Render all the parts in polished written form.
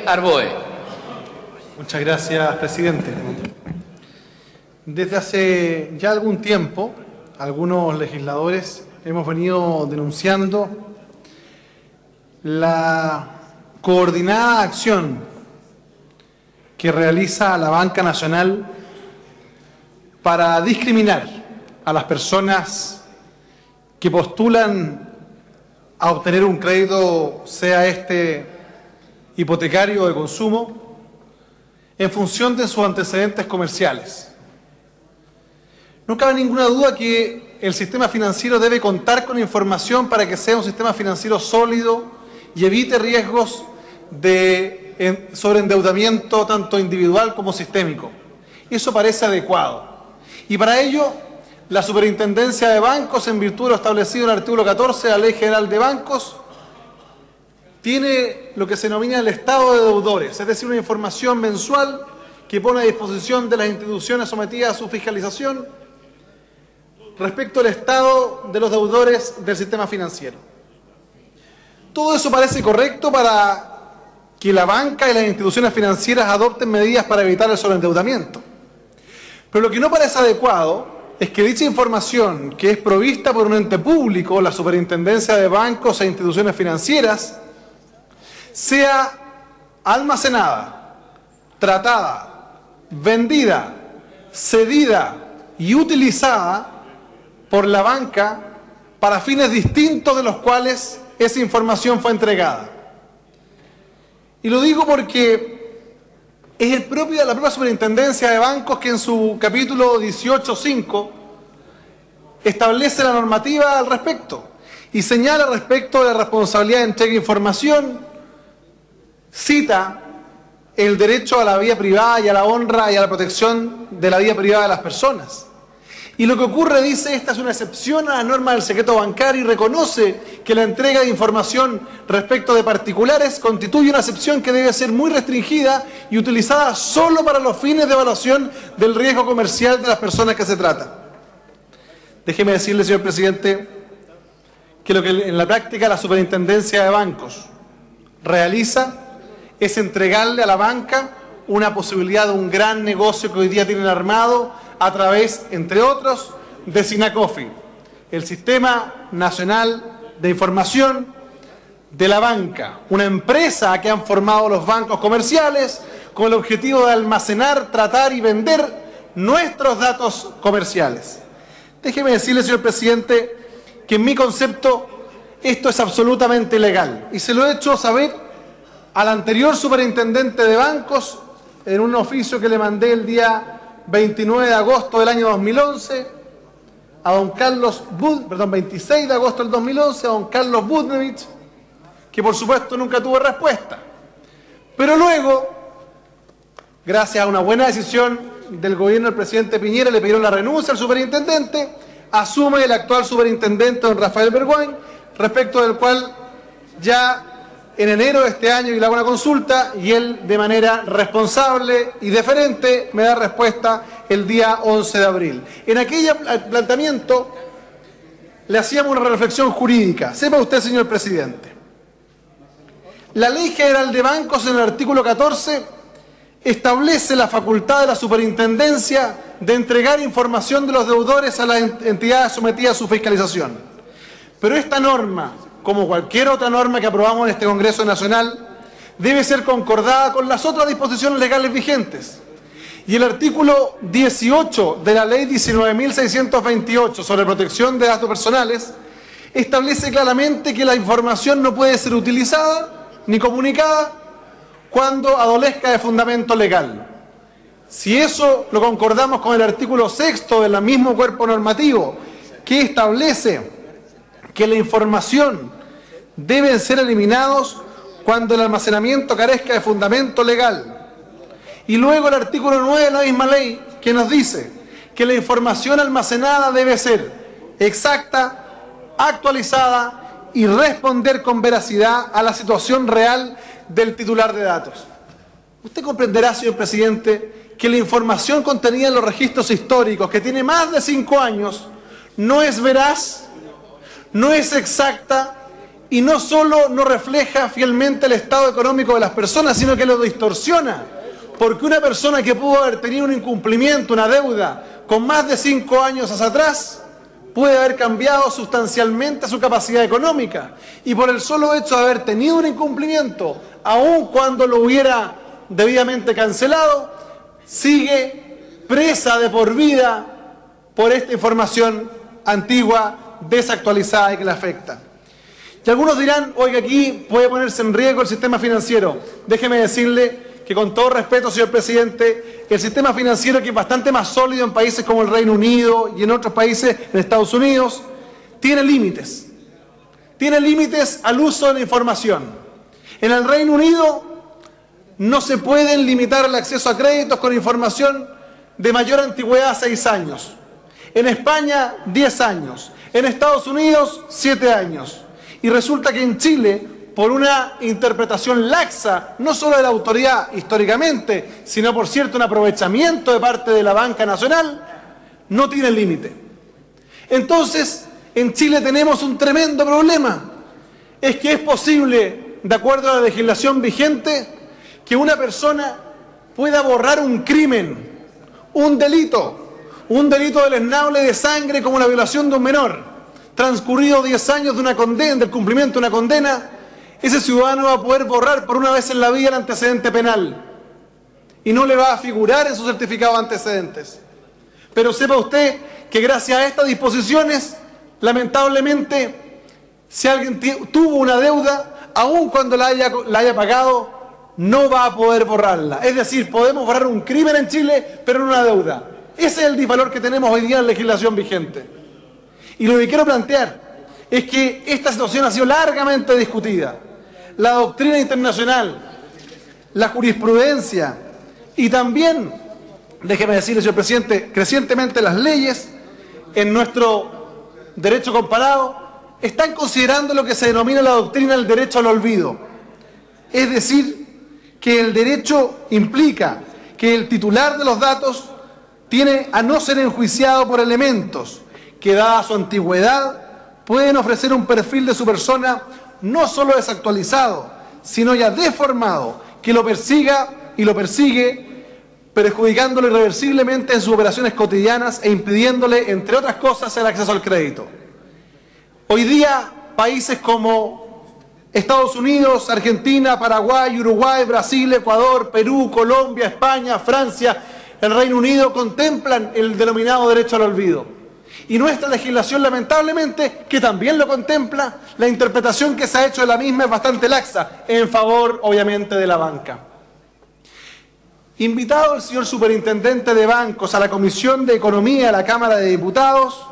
Arboe. Muchas gracias, presidente. Desde hace ya algún tiempo, algunos legisladores hemos venido denunciando la coordinada acción que realiza la Banca Nacional para discriminar a las personas que postulan a obtener un crédito, sea este hipotecario o de consumo, en función de sus antecedentes comerciales. No cabe ninguna duda que el sistema financiero debe contar con información para que sea un sistema financiero sólido y evite riesgos de sobreendeudamiento tanto individual como sistémico. Eso parece adecuado. Y para ello, la Superintendencia de Bancos, en virtud de lo establecido en el artículo 14 de la Ley General de Bancos, tiene lo que se denomina el estado de deudores, es decir, una información mensual que pone a disposición de las instituciones sometidas a su fiscalización respecto al estado de los deudores del sistema financiero. Todo eso parece correcto para que la banca y las instituciones financieras adopten medidas para evitar el sobreendeudamiento. Pero lo que no parece adecuado es que dicha información, que es provista por un ente público, la Superintendencia de Bancos e Instituciones Financieras, sea almacenada, tratada, vendida, cedida y utilizada por la banca para fines distintos de los cuales esa información fue entregada. Y lo digo porque es la propia Superintendencia de Bancos que en su capítulo 18.5 establece la normativa al respecto y señala respecto de la responsabilidad de entrega de información, cita el derecho a la vida privada y a la honra y a la protección de la vida privada de las personas. Y lo que ocurre, dice, esta es una excepción a la norma del secreto bancario y reconoce que la entrega de información respecto de particulares constituye una excepción que debe ser muy restringida y utilizada solo para los fines de evaluación del riesgo comercial de las personas que se trata. Déjeme decirle, señor presidente, que lo que en la práctica la Superintendencia de Bancos realiza es entregarle a la banca una posibilidad de un gran negocio que hoy día tienen armado a través, entre otros, de SINACOFI, el Sistema Nacional de Información de la Banca, una empresa que han formado los bancos comerciales con el objetivo de almacenar, tratar y vender nuestros datos comerciales. Déjeme decirle, señor presidente, que en mi concepto esto es absolutamente ilegal y se lo he hecho saber al anterior superintendente de bancos en un oficio que le mandé el día 29 de agosto del año 2011, a don Carlos 26 de agosto del 2011, a don Carlos Budnevich, que por supuesto nunca tuvo respuesta. Pero luego, gracias a una buena decisión del gobierno del presidente Piñera, le pidieron la renuncia al superintendente, asume el actual superintendente, don Rafael Bergüén, respecto del cual ya en enero de este año y le hago una consulta y él de manera responsable y deferente me da respuesta el día 11 de abril. En aquel planteamiento le hacíamos una reflexión jurídica. Sepa usted, señor presidente, la Ley General de Bancos en el artículo 14 establece la facultad de la superintendencia de entregar información de los deudores a las entidades sometidas a su fiscalización. Pero esta norma, como cualquier otra norma que aprobamos en este Congreso Nacional, debe ser concordada con las otras disposiciones legales vigentes. Y el artículo 18 de la Ley 19.628 sobre protección de datos personales establece claramente que la información no puede ser utilizada ni comunicada cuando adolezca de fundamento legal. Si eso lo concordamos con el artículo 6 del mismo cuerpo normativo, que establece que la información deben ser eliminados cuando el almacenamiento carezca de fundamento legal. Y luego el artículo 9 de la misma ley, que nos dice que la información almacenada debe ser exacta, actualizada y responder con veracidad a la situación real del titular de datos. Usted comprenderá, señor presidente, que la información contenida en los registros históricos, que tiene más de 5 años, no es veraz, no es exacta Y no solo no refleja fielmente el estado económico de las personas, sino que lo distorsiona. Porque una persona que pudo haber tenido un incumplimiento, una deuda, con más de 5 años hacia atrás, puede haber cambiado sustancialmente su capacidad económica. Y por el solo hecho de haber tenido un incumplimiento, aun cuando lo hubiera debidamente cancelado, sigue presa de por vida por esta información antigua, desactualizada y que le afecta. Y algunos dirán, oiga, aquí puede ponerse en riesgo el sistema financiero. Déjeme decirle que con todo respeto, señor presidente, el sistema financiero, que es bastante más sólido en países como el Reino Unido y en otros países, en Estados Unidos, tiene límites. Tiene límites al uso de la información. En el Reino Unido no se pueden limitar el acceso a créditos con información de mayor antigüedad a 6 años. En España, 10 años. En Estados Unidos, 7 años. Y resulta que en Chile, por una interpretación laxa, no solo de la autoridad históricamente, sino por cierto un aprovechamiento de parte de la banca nacional, no tiene límite. Entonces, en Chile tenemos un tremendo problema. Es que es posible, de acuerdo a la legislación vigente, que una persona pueda borrar un crimen, un delito deleznable de sangre como la violación de un menor. Transcurrido 10 años de una condena, del cumplimiento de una condena, ese ciudadano va a poder borrar por una vez en la vida el antecedente penal y no le va a figurar en su certificado de antecedentes. Pero sepa usted que gracias a estas disposiciones, lamentablemente, si alguien tuvo una deuda, aun cuando la haya pagado, no va a poder borrarla. Es decir, podemos borrar un crimen en Chile, pero no una deuda. Ese es el disvalor que tenemos hoy día en la legislación vigente. Y lo que quiero plantear es que esta situación ha sido largamente discutida. La doctrina internacional, la jurisprudencia y también, déjeme decirle, señor presidente, crecientemente las leyes en nuestro derecho comparado están considerando lo que se denomina la doctrina del derecho al olvido. Es decir, que el derecho implica que el titular de los datos tiene a no ser enjuiciado por elementos que, dada su antigüedad, pueden ofrecer un perfil de su persona no solo desactualizado, sino ya deformado, que lo persiga y lo persigue, perjudicándolo irreversiblemente en sus operaciones cotidianas e impidiéndole, entre otras cosas, el acceso al crédito. Hoy día, países como Estados Unidos, Argentina, Paraguay, Uruguay, Brasil, Ecuador, Perú, Colombia, España, Francia, el Reino Unido contemplan el denominado derecho al olvido. Y nuestra legislación, lamentablemente, que también lo contempla, la interpretación que se ha hecho de la misma es bastante laxa, en favor, obviamente, de la banca. Invitado el señor superintendente de bancos a la Comisión de Economía de la Cámara de Diputados,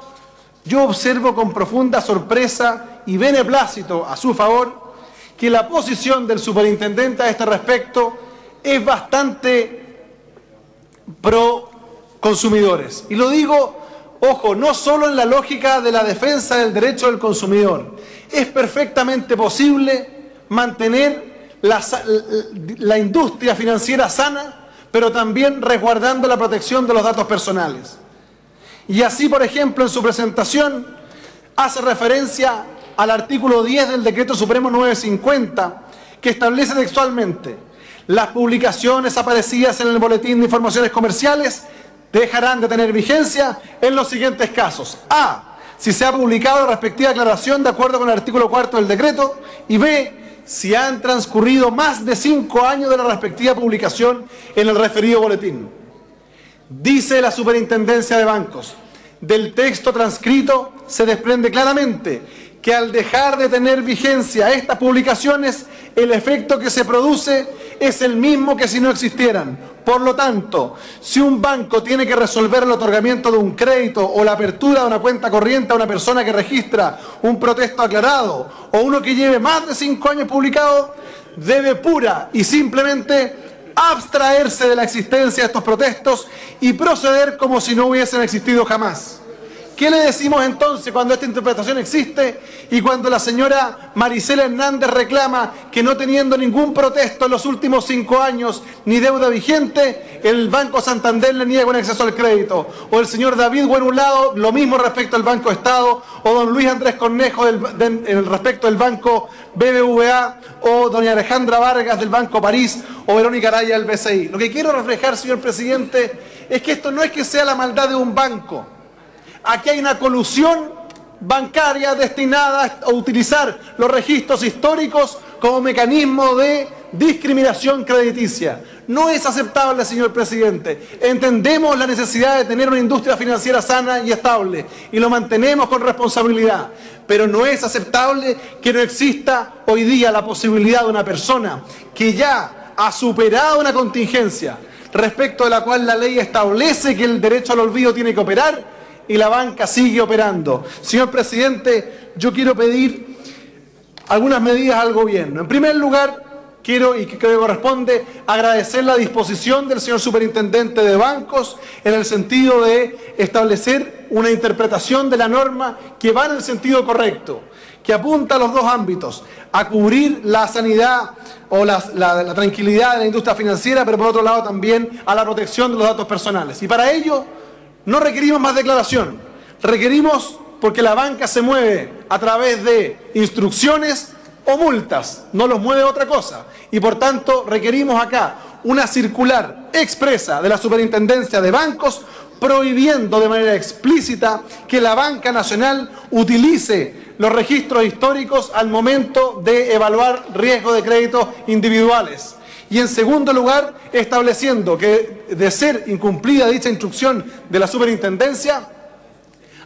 yo observo con profunda sorpresa y beneplácito a su favor que la posición del superintendente a este respecto es bastante pro consumidores. Y lo digo, ojo, no solo en la lógica de la defensa del derecho del consumidor. Es perfectamente posible mantener la industria financiera sana, pero también resguardando la protección de los datos personales. Y así, por ejemplo, en su presentación hace referencia al artículo 10 del Decreto Supremo 950, que establece textualmente: las publicaciones aparecidas en el Boletín de Informaciones Comerciales dejarán de tener vigencia en los siguientes casos. A, si se ha publicado la respectiva aclaración de acuerdo con el artículo 4 del decreto, y B, si han transcurrido más de 5 años de la respectiva publicación en el referido boletín. Dice la Superintendencia de Bancos: del texto transcrito se desprende claramente que al dejar de tener vigencia estas publicaciones, el efecto que se produce es el mismo que si no existieran. Por lo tanto, si un banco tiene que resolver el otorgamiento de un crédito o la apertura de una cuenta corriente a una persona que registra un protesto aclarado o uno que lleve más de 5 años publicado, debe pura y simplemente abstraerse de la existencia de estos protestos y proceder como si no hubiesen existido jamás. ¿Qué le decimos entonces cuando esta interpretación existe y cuando la señora Maricela Hernández reclama que no teniendo ningún protesto en los últimos 5 años ni deuda vigente, el Banco Santander le niega un acceso al crédito? O el señor David Buenulado, lo mismo respecto al Banco Estado, o don Luis Andrés Cornejo respecto del Banco BBVA, o doña Alejandra Vargas del Banco París, o Verónica Araya del BCI. Lo que quiero reflejar, señor presidente, es que esto no es que sea la maldad de un banco. Aquí hay una colusión bancaria destinada a utilizar los registros históricos como mecanismo de discriminación crediticia. No es aceptable, señor presidente. Entendemos la necesidad de tener una industria financiera sana y estable y lo mantenemos con responsabilidad. Pero no es aceptable que no exista hoy día la posibilidad de una persona que ya ha superado una contingencia respecto de la cual la ley establece que el derecho al olvido tiene que operar y la banca sigue operando. Señor presidente, yo quiero pedir algunas medidas al gobierno. En primer lugar, quiero, y creo que corresponde, agradecer la disposición del señor superintendente de bancos en el sentido de establecer una interpretación de la norma que va en el sentido correcto, que apunta a los dos ámbitos, a cubrir la sanidad o la tranquilidad de la industria financiera, pero por otro lado también a la protección de los datos personales. Y para ello no requerimos más declaración, requerimos, porque la banca se mueve a través de instrucciones o multas, no los mueve otra cosa. Y por tanto requerimos acá una circular expresa de la Superintendencia de Bancos prohibiendo de manera explícita que la banca nacional utilice los registros históricos al momento de evaluar riesgo de créditos individuales. Y en segundo lugar, estableciendo que de ser incumplida dicha instrucción de la superintendencia,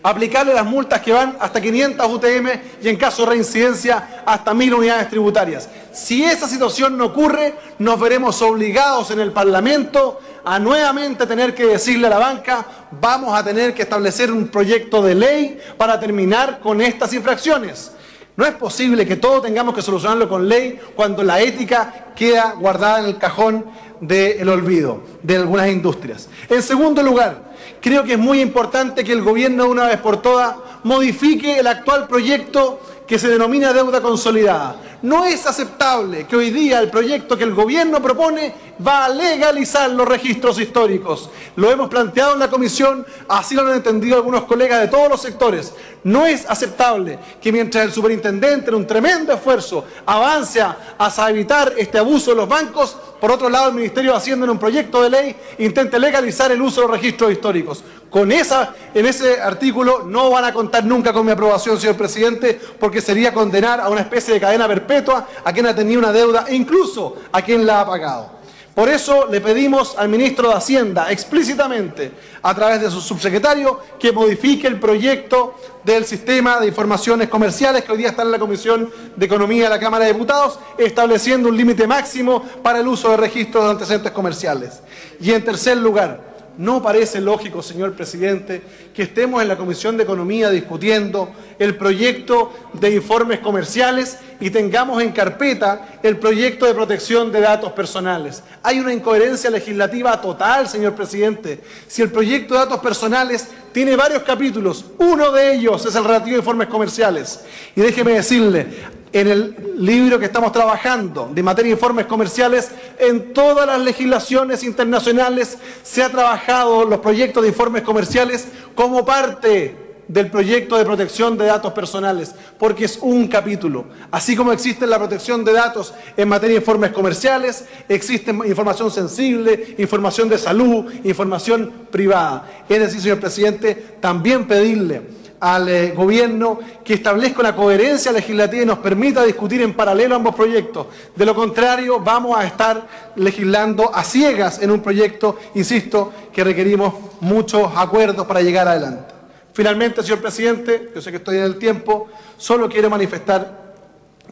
aplicarle las multas que van hasta 500 UTM y en caso de reincidencia hasta 1000 unidades tributarias. Si esa situación no ocurre, nos veremos obligados en el Parlamento a nuevamente tener que decirle a la banca: vamos a tener que establecer un proyecto de ley para terminar con estas infracciones. No es posible que todo tengamos que solucionarlo con ley cuando la ética queda guardada en el cajón del olvido de algunas industrias. En segundo lugar, creo que es muy importante que el gobierno de una vez por todas modifique el actual proyecto que se denomina deuda consolidada. No es aceptable que hoy día el proyecto que el gobierno propone va a legalizar los registros históricos. Lo hemos planteado en la comisión, así lo han entendido algunos colegas de todos los sectores. No es aceptable que mientras el superintendente en un tremendo esfuerzo avance a evitar este abuso de los bancos, por otro lado el Ministerio de Hacienda en un proyecto de ley intente legalizar el uso de los registros históricos. En ese artículo no van a contar nunca con mi aprobación, señor presidente, porque sería condenar a una especie de cadena perpetua a quien ha tenido una deuda e incluso a quien la ha pagado. Por eso le pedimos al ministro de Hacienda explícitamente, a través de su subsecretario, que modifique el proyecto del sistema de informaciones comerciales que hoy día está en la Comisión de Economía de la Cámara de Diputados, estableciendo un límite máximo para el uso de registros de antecedentes comerciales. Y en tercer lugar, no parece lógico, señor presidente, que estemos en la Comisión de Economía discutiendo el proyecto de informes comerciales y tengamos en carpeta el proyecto de protección de datos personales. Hay una incoherencia legislativa total, señor presidente. Si el proyecto de datos personales tiene varios capítulos, uno de ellos es el relativo a informes comerciales. Y déjeme decirle, en el libro que estamos trabajando de materia de informes comerciales, en todas las legislaciones internacionales se ha trabajado los proyectos de informes comerciales como parte del proyecto de protección de datos personales, porque es un capítulo. Así como existe la protección de datos en materia de informes comerciales, existe información sensible, información de salud, información privada. Es decir, señor presidente, también pedirle al gobierno que establezca una coherencia legislativa y nos permita discutir en paralelo ambos proyectos. De lo contrario, vamos a estar legislando a ciegas en un proyecto, insisto, que requerimos muchos acuerdos para llegar adelante. Finalmente, señor presidente, yo sé que estoy en el tiempo, solo quiero manifestar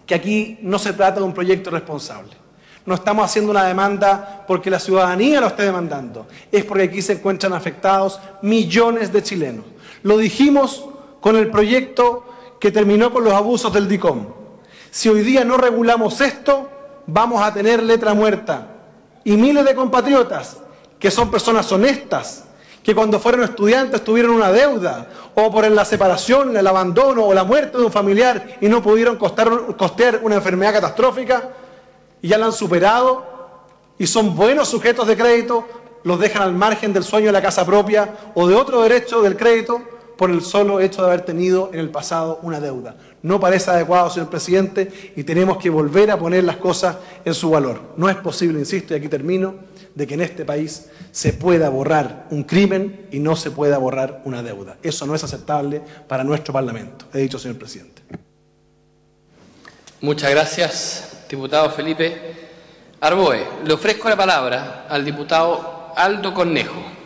que aquí no se trata de un proyecto responsable. No estamos haciendo una demanda porque la ciudadanía lo esté demandando, es porque aquí se encuentran afectados millones de chilenos. Lo dijimos con el proyecto que terminó con los abusos del DICOM. Si hoy día no regulamos esto, vamos a tener letra muerta. Y miles de compatriotas, que son personas honestas, que cuando fueron estudiantes tuvieron una deuda, o por la separación, el abandono o la muerte de un familiar y no pudieron costear una enfermedad catastrófica, y ya la han superado y son buenos sujetos de crédito, los dejan al margen del sueño de la casa propia o de otro derecho del crédito por el solo hecho de haber tenido en el pasado una deuda. No parece adecuado, señor presidente, y tenemos que volver a poner las cosas en su valor. No es posible, insisto, y aquí termino, de que en este país se pueda borrar un crimen y no se pueda borrar una deuda. Eso no es aceptable para nuestro Parlamento. He dicho, señor presidente. Muchas gracias, diputado Felipe Arboe. Le ofrezco la palabra al diputado Aldo Cornejo.